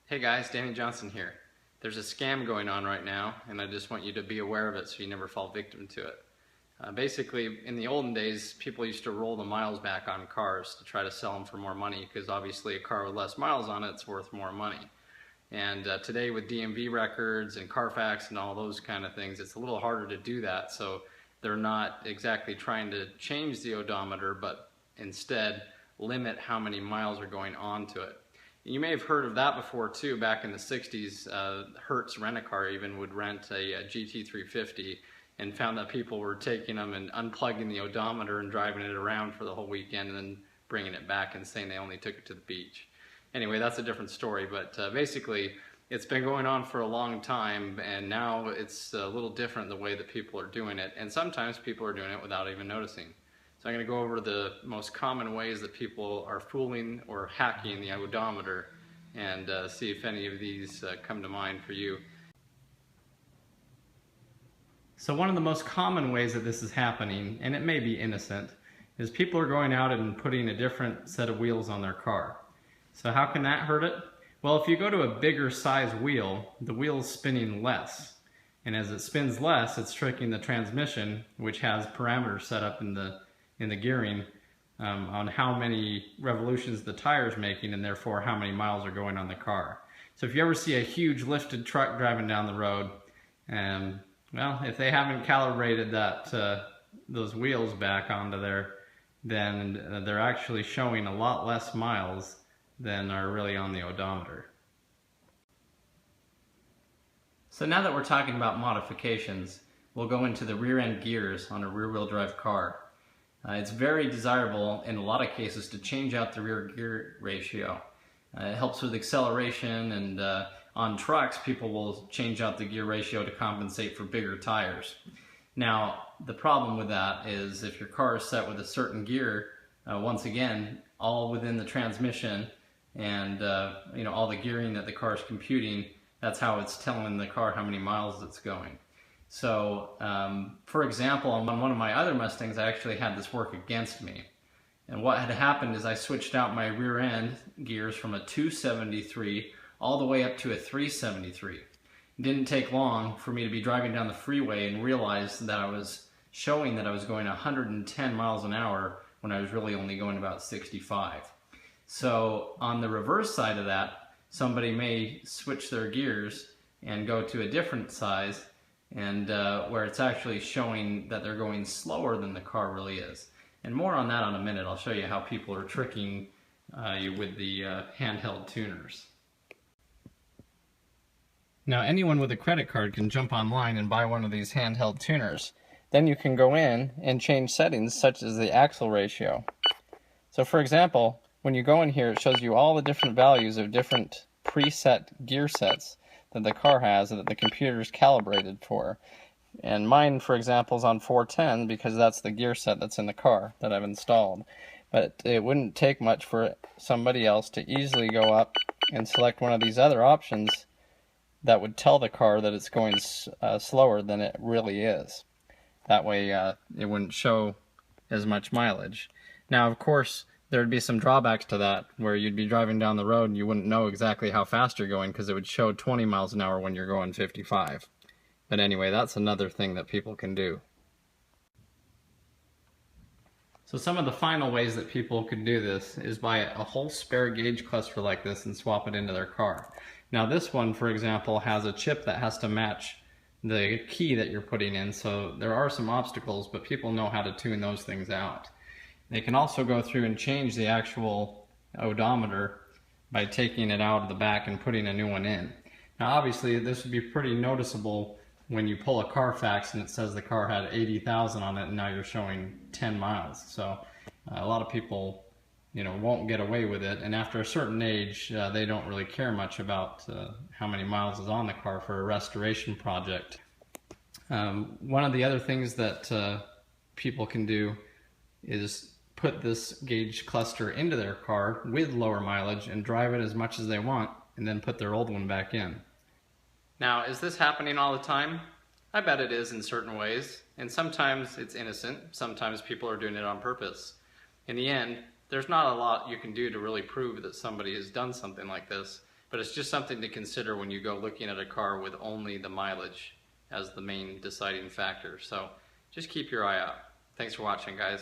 Hey guys, Danny Johnson here. There's a scam going on right now, and I just want you to be aware of it so you never fall victim to it. Basically, in the olden days, people used to roll the miles back on cars to try to sell them for more money, because obviously a car with less miles on it's worth more money. And today with DMV records and Carfax and all those kind of things, it's a little harder to do that, so they're not exactly trying to change the odometer, but instead limit how many miles are going onto it. You may have heard of that before too. Back in the 60s, Hertz Rent-A-Car even would rent a GT350 and found that people were taking them and unplugging the odometer and driving it around for the whole weekend and then bringing it back and saying they only took it to the beach. Anyway, that's a different story, but basically it's been going on for a long time, and now it's a little different the way that people are doing it, and sometimes people are doing it without even noticing. So I'm going to go over the most common ways that people are fooling or hacking the odometer and see if any of these come to mind for you. So one of the most common ways that this is happening, and it may be innocent, is people are going out and putting a different set of wheels on their car. So how can that hurt it? Well, if you go to a bigger size wheel, the wheel is spinning less. And as it spins less, it's tricking the transmission, which has parameters set up in the gearing on how many revolutions the tire is making, and therefore how many miles are going on the car. So if you ever see a huge lifted truck driving down the road, well, if they haven't calibrated those wheels back onto there, then they're actually showing a lot less miles than are really on the odometer. So now that we're talking about modifications, we'll go into the rear end gears on a rear-wheel drive car. It's very desirable in a lot of cases to change out the rear gear ratio. It helps with acceleration, and on trucks people will change out the gear ratio to compensate for bigger tires. Now the problem with that is if your car is set with a certain gear, once again, all within the transmission and all the gearing that the car is computing, that's how it's telling the car how many miles it's going. So, for example, on one of my other Mustangs, I actually had this work against me. And what had happened is I switched out my rear end gears from a 273 all the way up to a 373. It didn't take long for me to be driving down the freeway and realize that I was showing that I was going 110 miles an hour when I was really only going about 65. So on the reverse side of that, somebody may switch their gears and go to a different size, and where it's actually showing that they're going slower than the car really is. And more on that in a minute. I'll show you how people are tricking you with the handheld tuners. Now anyone with a credit card can jump online and buy one of these handheld tuners. Then you can go in and change settings such as the axle ratio. So for example, when you go in here, it shows you all the different values of different preset gear sets that the car has and that the computer is calibrated for. And mine, for example, is on 410 because that's the gear set that's in the car that I've installed. But it wouldn't take much for somebody else to easily go up and select one of these other options that would tell the car that it's going slower than it really is. That way it wouldn't show as much mileage. Now, of course, there would be some drawbacks to that, where you'd be driving down the road and you wouldn't know exactly how fast you're going because it would show 20 miles an hour when you're going 55. But anyway, that's another thing that people can do. So some of the final ways that people could do this is buy a whole spare gauge cluster like this and swap it into their car. Now this one, for example, has a chip that has to match the key that you're putting in, so there are some obstacles, but people know how to tune those things out. They can also go through and change the actual odometer by taking it out of the back and putting a new one in. Now obviously this would be pretty noticeable when you pull a Carfax and it says the car had 80,000 on it and now you're showing 10 miles. So a lot of people won't get away with it, and after a certain age they don't really care much about how many miles is on the car for a restoration project. One of the other things that people can do is put this gauge cluster into their car with lower mileage and drive it as much as they want, and then put their old one back in. Now, is this happening all the time? I bet it is in certain ways, and sometimes it's innocent, sometimes people are doing it on purpose. In the end, there's not a lot you can do to really prove that somebody has done something like this, But it's just something to consider when you go looking at a car with only the mileage as the main deciding factor. So just keep your eye out. Thanks for watching, guys.